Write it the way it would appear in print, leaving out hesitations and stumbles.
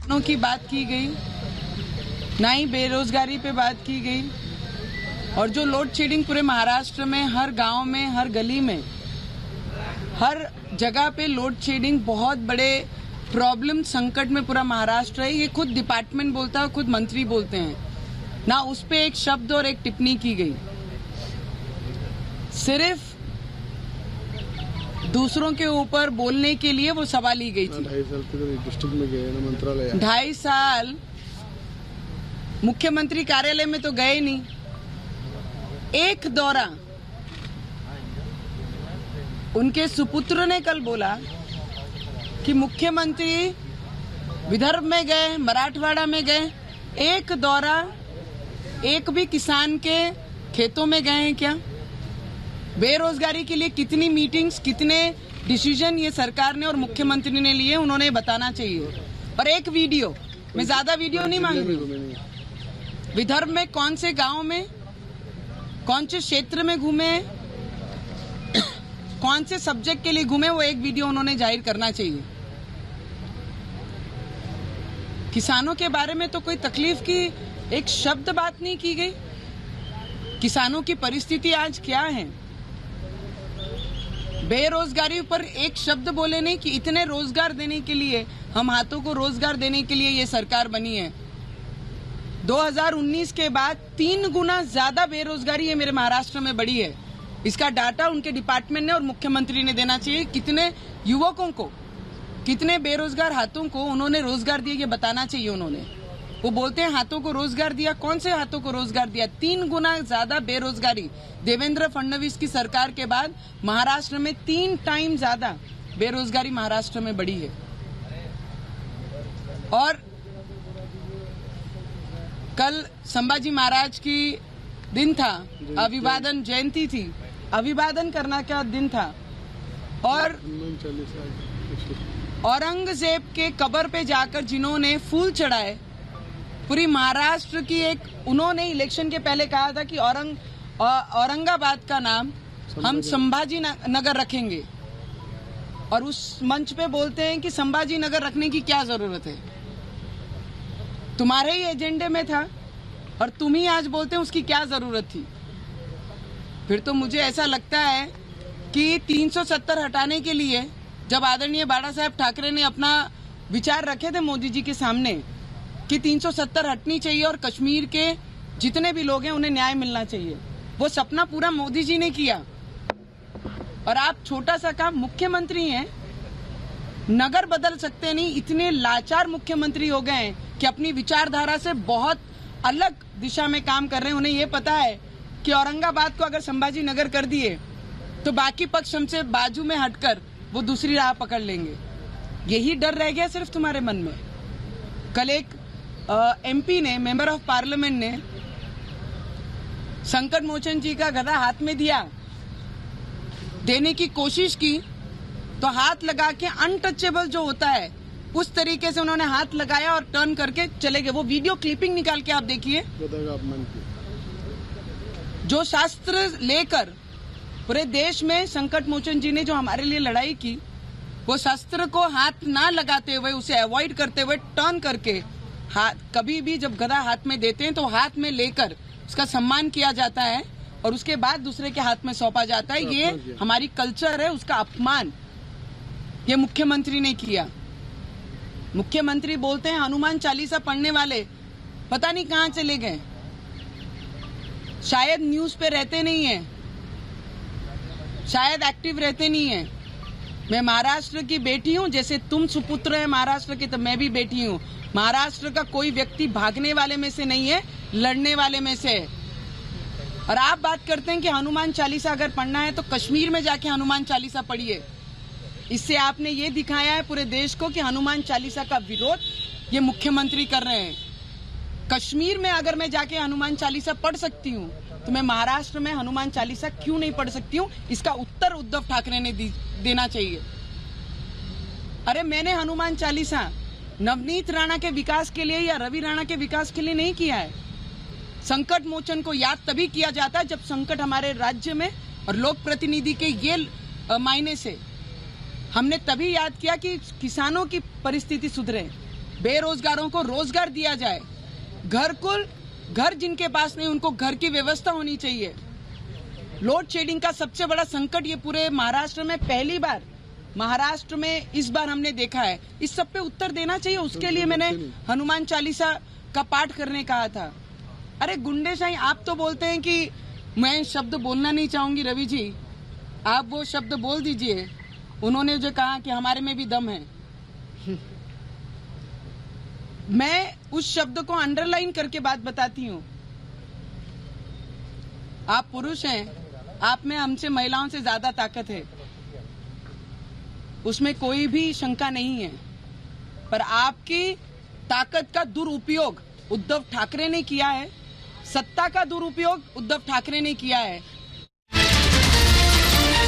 किसानों की बात की गई, ना ही बेरोजगारी पे बात की गई। और जो लोड शेडिंग पूरे महाराष्ट्र में हर गांव में, हर गली में, हर जगह पे लोड शेडिंग बहुत बड़े प्रॉब्लम संकट में पूरा महाराष्ट्र है। ये खुद डिपार्टमेंट बोलता है, खुद मंत्री बोलते हैं, ना उस पे एक शब्द और एक टिप्पणी की गई। सिर्फ दूसरों के ऊपर बोलने के लिए वो सभा ली गई थी। 2.5 साल के डिस्ट्रिक्ट में गए ना मंत्रालय, 2.5 साल मुख्यमंत्री कार्यालय में तो गए नहीं। एक दौरा उनके सुपुत्र ने कल बोला कि मुख्यमंत्री विदर्भ में गए, मराठवाड़ा में गए, एक दौरा एक भी किसान के खेतों में गए हैं क्या? बेरोजगारी के लिए कितनी मीटिंग्स, कितने डिसीजन ये सरकार ने और मुख्यमंत्री ने लिए, उन्होंने बताना चाहिए। और एक वीडियो, मैं ज्यादा वीडियो नहीं मांग रही, विदर्भ में कौन से गांव में, कौन से क्षेत्र में घूमे, कौन से सब्जेक्ट के लिए घूमे, वो एक वीडियो उन्होंने जाहिर करना चाहिए। किसानों के बारे में तो कोई तकलीफ की एक शब्द बात नहीं की गई। किसानों की परिस्थिति आज क्या है? बेरोजगारी पर एक शब्द बोले नहीं कि इतने रोजगार देने के लिए, हम हाथों को रोजगार देने के लिए ये सरकार बनी है। 2019 के बाद 3 गुना ज्यादा बेरोजगारी है मेरे महाराष्ट्र में बढ़ी है। इसका डाटा उनके डिपार्टमेंट ने और मुख्यमंत्री ने देना चाहिए। कितने युवकों को, कितने बेरोजगार हाथों को उन्होंने रोजगार दिया, ये बताना चाहिए उन्होंने। वो बोलते हैं हाथों को रोजगार दिया, कौन से हाथों को रोजगार दिया? 3 गुना ज्यादा बेरोजगारी देवेंद्र फडणवीस की सरकार के बाद महाराष्ट्र में 3 टाइम ज्यादा बेरोजगारी महाराष्ट्र में बढ़ी है। और कल संभाजी महाराज की दिन था, अभिवादन जयंती थी, अभिवादन करना क्या दिन था। और औरंगजेब के कब्र पे जाकर जिन्होंने फूल चढ़ाए, पूरी महाराष्ट्र की एक, उन्होंने इलेक्शन के पहले कहा था कि औरंगाबाद का नाम हम संभाजी नगर रखेंगे, और उस मंच पे बोलते हैं कि संभाजी नगर रखने की क्या जरूरत है? तुम्हारे ही एजेंडे में था और तुम ही आज बोलते हैं उसकी क्या जरूरत थी? फिर तो मुझे ऐसा लगता है कि 370 हटाने के लिए जब आदरणीय बाला साहब ठाकरे ने अपना विचार रखे थे मोदी जी के सामने कि 370 हटनी चाहिए और कश्मीर के जितने भी लोग हैं उन्हें न्याय मिलना चाहिए, वो सपना पूरा मोदी जी ने किया। और आप छोटा सा काम, मुख्यमंत्री हैं, नगर बदल सकते नहीं, इतने लाचार मुख्यमंत्री हो गए हैं कि अपनी विचारधारा से बहुत अलग दिशा में काम कर रहे हैं। उन्हें ये पता है कि औरंगाबाद को अगर संभाजी नगर कर दिए तो बाकी पक्ष हमसे बाजू में हटकर वो दूसरी राह पकड़ लेंगे। यही डर रह गया सिर्फ तुम्हारे मन में। कल एक एमपी ने, मेंबर ऑफ पार्लियामेंट ने, संकट मोचन जी का गदा हाथ में दिया, देने की कोशिश की, तो हाथ लगा के अनटचेबल जो होता है उस तरीके से उन्होंने हाथ लगाया और टर्न करके चले गए। वो वीडियो क्लिपिंग निकाल के आप देखिए। जो शास्त्र लेकर पूरे देश में संकट मोचन जी ने जो हमारे लिए लड़ाई की, वो शस्त्र को हाथ ना लगाते हुए, उसे अवॉइड करते हुए टर्न करके, हाथ कभी भी जब गदा हाथ में देते हैं तो हाथ में लेकर उसका सम्मान किया जाता है और उसके बाद दूसरे के हाथ में सौंपा जाता है। ये हमारी कल्चर है, उसका अपमान ये मुख्यमंत्री ने किया। मुख्यमंत्री बोलते हैं हनुमान चालीसा पढ़ने वाले पता नहीं कहां चले गए, शायद न्यूज पे रहते नहीं है, शायद एक्टिव रहते नहीं है। मैं महाराष्ट्र की बेटी हूं, जैसे तुम सुपुत्र है महाराष्ट्र के, तो मैं भी बेटी हूं। महाराष्ट्र का कोई व्यक्ति भागने वाले में से नहीं है, लड़ने वाले में से है। और आप बात करते हैं कि हनुमान चालीसा अगर पढ़ना है तो कश्मीर में जाके हनुमान चालीसा पढ़िए। इससे आपने ये दिखाया है पूरे देश को कि हनुमान चालीसा का विरोध ये मुख्यमंत्री कर रहे हैं। कश्मीर में अगर मैं जाके हनुमान चालीसा पढ़ सकती हूँ तो मैं महाराष्ट्र में हनुमान चालीसा क्यों नहीं पढ़ सकती हूँ? इसका उत्तर उद्धव ठाकरे ने देना चाहिए। अरे मैंने हनुमान चालीसा नवनीत राणा के विकास के लिए या रवि राणा के विकास के लिए नहीं किया है। संकट मोचन को याद तभी किया जाता है जब संकट हमारे राज्य में और लोक प्रतिनिधि के ये मायने से हमने तभी याद किया कि किसानों की परिस्थिति सुधरे, बेरोजगारों को रोजगार दिया जाए, घर जिनके पास नहीं उनको घर की व्यवस्था होनी चाहिए। लोड शेडिंग का सबसे बड़ा संकट ये पूरे महाराष्ट्र में पहली बार इस बार हमने देखा है। इस सब पे उत्तर देना चाहिए, उसके लिए मैंने हनुमान चालीसा का पाठ करने कहा था। अरे गुंडेशाही, आप तो बोलते हैं कि मैं शब्द बोलना नहीं चाहूंगी, रवि जी आप वो शब्द बोल दीजिए। उन्होंने जो कहा कि हमारे में भी दम है, मैं उस शब्द को अंडरलाइन करके बात बताती हूँ। आप पुरुष हैं, आप में हमसे महिलाओं से ज्यादा ताकत है, उसमें कोई भी शंका नहीं है। पर आपकी ताकत का दुरुपयोग उद्धव ठाकरे ने किया है, सत्ता का दुरुपयोग उद्धव ठाकरे ने किया है।